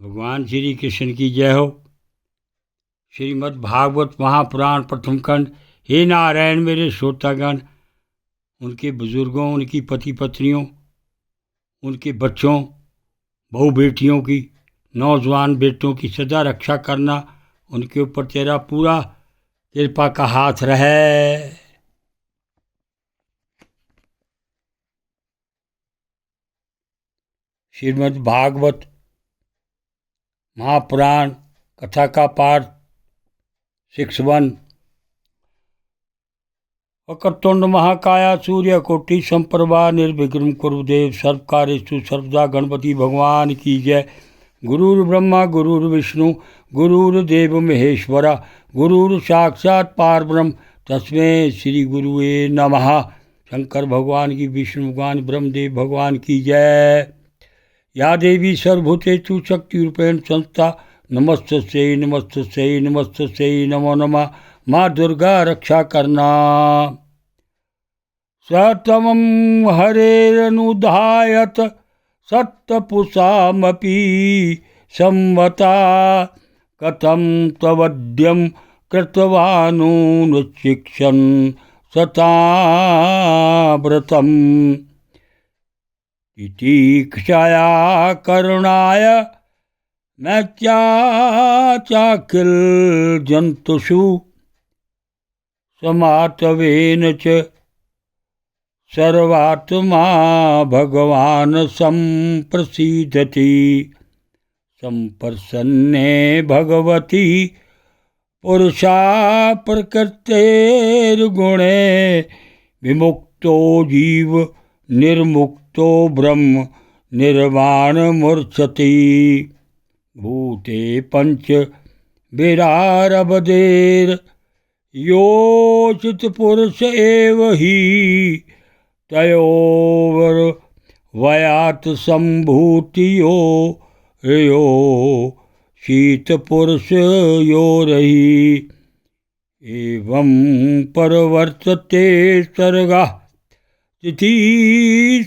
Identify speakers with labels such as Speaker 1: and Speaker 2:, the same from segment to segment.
Speaker 1: भगवान श्री कृष्ण की जय हो। श्रीमद् भागवत महापुराण प्रथम खंड। हे नारायण मेरे श्रोतागण, उनके बुजुर्गों, उनकी पति पत्नियों, उनके बच्चों, बहू बेटियों की, नौजवान बेटों की सदा रक्षा करना। उनके ऊपर तेरा पूरा कृपा का हाथ रहे। श्रीमद् भागवत महापुराण कथा का पाठ 61। वक्रतुंड महाकाया सूर्यकोटि संप्रभा निर्विघ्नं कुरु देव सर्वकार्येषु सर्वदा। गणपति भगवान की जय। गुरुर्ब्रह्मा गुरुर्विष्णु गुरुर्देव महेश्वरा, गुरुर् साक्षात् परब्रह्म तस्मै श्री गुरुवे नमः। शंकर भगवान की, विष्णु भगवान, ब्रह्मदेव भगवान की जय। या देवी सर्वभूतेषु शक्तिरूपेण संस्था, नमस्तस्यै नमस्तस्यै नमस्तस्यै नमो नमः। माँ दुर्गा रक्षा करना। सतमं हरेरनुधायत सत्तपुषामपि संवता, कथं तवद्यं कृतवानुच्छिक्षन् सताव्रतम्। तितीक्षया करुणाय मैत्याचाकिल जंतुषु, समातवेन च सर्वात्मा भगवान संप्रसीदति। संप्रसन्ने भगवती पुरुषा प्रकृतेर्गुणे, विमुक्तो जीव निर्मुक्तो ब्रह्म निर्वाण मूर्छति। भूते पंच विरारबधेर योचित पुरुष एव हि, तयोवर वयात संभूतियो यो शीत पुरुष योरहि। एवं परवर्तते सर्गा तिथि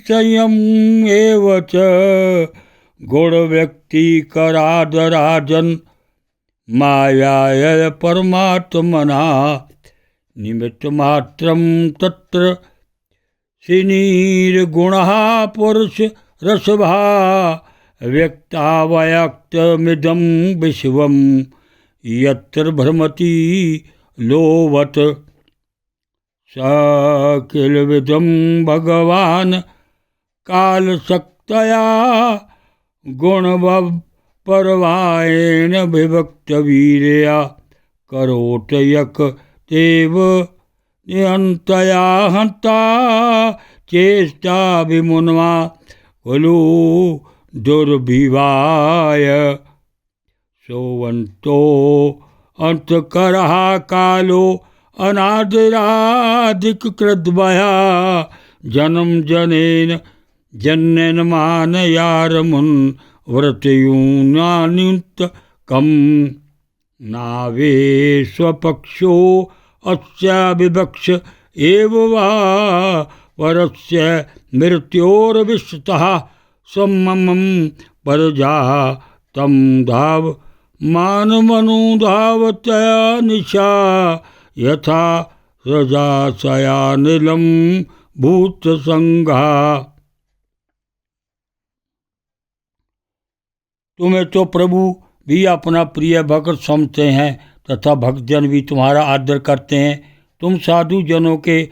Speaker 1: संयम एव च, गुण व्यक्ति करादराजन मायाय परमात्मना। निमित्त मात्रम तत्र श्रीनिर्गुणः पुरुष रसभा, व्यक्तावयक्तमिदं विश्वं यत्र भ्रमति लोवत्। स किलविदं भगवान कालशक्तया, गुणवपर्वायेण विभक्तवीर्या। करोट यक तेव निहन्तया हन्ता, चेष्टा विमुन्वा खलु दुर्विवाय। सोऽन्तो अंतकरः कालो अनादिराधिकृद्भया, जन्म जनेन जन्यन मानयारमुन् व्रतयूनान्युतकम्। नावे स्वपक्षो अस्य विवक्ष एव वा, परस्य मृत्योर्विश्तः सम्ममं परजा। तं धाव मानमनुधावतया निशा, यथा रजासयानिलं भूतसंघा। तुम्हें तो प्रभु भी अपना प्रिय भक्त समझते हैं तथा भक्तजन भी तुम्हारा आदर करते हैं। तुम साधु जनों के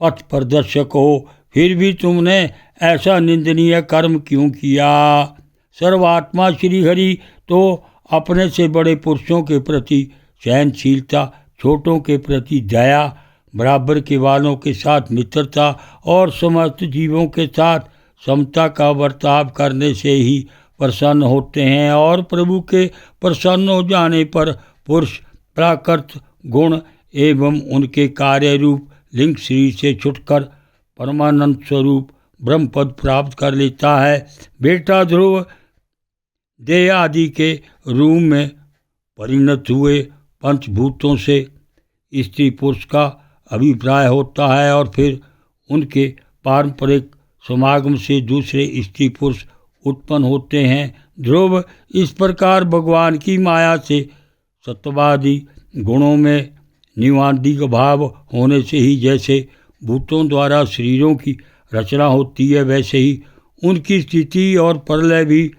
Speaker 1: पथ प्रदर्शक हो, फिर भी तुमने ऐसा निंदनीय कर्म क्यों किया? सर्वात्मा श्री हरि तो अपने से बड़े पुरुषों के प्रति सहनशीलता, छोटों के प्रति दया, बराबर के वालों के साथ मित्रता और समस्त जीवों के साथ समता का बर्ताव करने से ही प्रसन्न होते हैं। और प्रभु के प्रसन्न हो जाने पर पुरुष प्राकृत गुण एवं उनके कार्य रूप लिंग शरीर से छुटकर परमानंद स्वरूप ब्रह्म पद प्राप्त कर लेता है। बेटा ध्रुव देह आदि के रूप में परिणत हुए पंचभूतों से स्त्री पुरुष का अभिप्राय होता है, और फिर उनके पारंपरिक समागम से दूसरे स्त्री पुरुष उत्पन्न होते हैं। ध्रुव, इस प्रकार भगवान की माया से सत्वादि गुणों में निवादिक भाव होने से ही जैसे भूतों द्वारा शरीरों की रचना होती है, वैसे ही उनकी स्थिति और प्रलय भी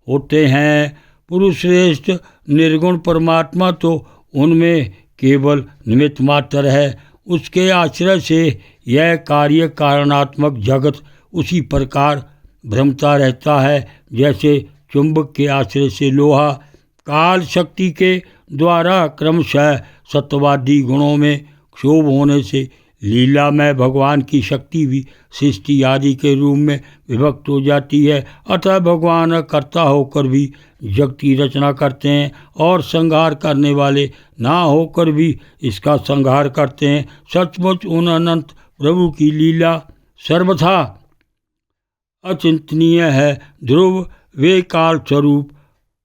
Speaker 1: होते हैं। पुरुष श्रेष्ठ निर्गुण परमात्मा तो उनमें केवल निमित्त मात्र है। उसके आश्रय से यह कार्य कारणात्मक जगत उसी प्रकार भ्रमता रहता है जैसे चुंबक के आश्रय से लोहा काल शक्ति के द्वारा क्रमशः सत्वादी गुणों में क्षोभ होने से लीला में भगवान की शक्ति भी सृष्टि आदि के रूप में विभक्त हो जाती है। अतः भगवान कर्ता होकर भी जगत की रचना करते हैं और संहार करने वाले ना होकर भी इसका संहार करते हैं। सचमुच उन अनंत प्रभु की लीला सर्वथा अचिंतनीय है। ध्रुव, वे काल स्वरूप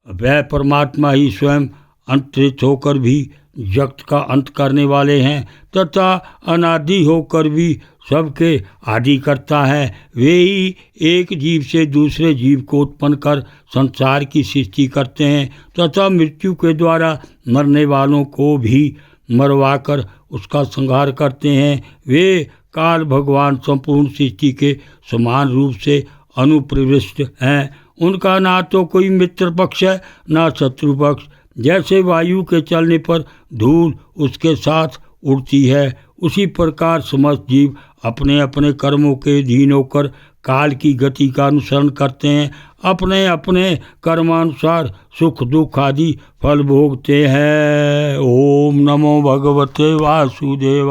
Speaker 1: वह परमात्मा ही स्वयं अंतरित होकर भी जगत का अंत करने वाले हैं तथा अनादि होकर भी सबके आदि करता है। वे ही एक जीव से दूसरे जीव को उत्पन्न कर संसार की सृष्टि करते हैं तथा मृत्यु के द्वारा मरने वालों को भी मरवाकर उसका संहार करते हैं। वे काल भगवान संपूर्ण सृष्टि के समान रूप से अनुप्रविष्ट हैं। उनका ना तो कोई मित्र पक्ष है ना शत्रु पक्ष। जैसे वायु के चलने पर धूल उसके साथ उड़ती है, उसी प्रकार समस्त जीव अपने अपने कर्मों के अधीन होकर काल की गति का अनुसरण करते हैं। अपने अपने कर्मानुसार सुख दुख आदि फल भोगते हैं। ओम नमो भगवते वासुदेव।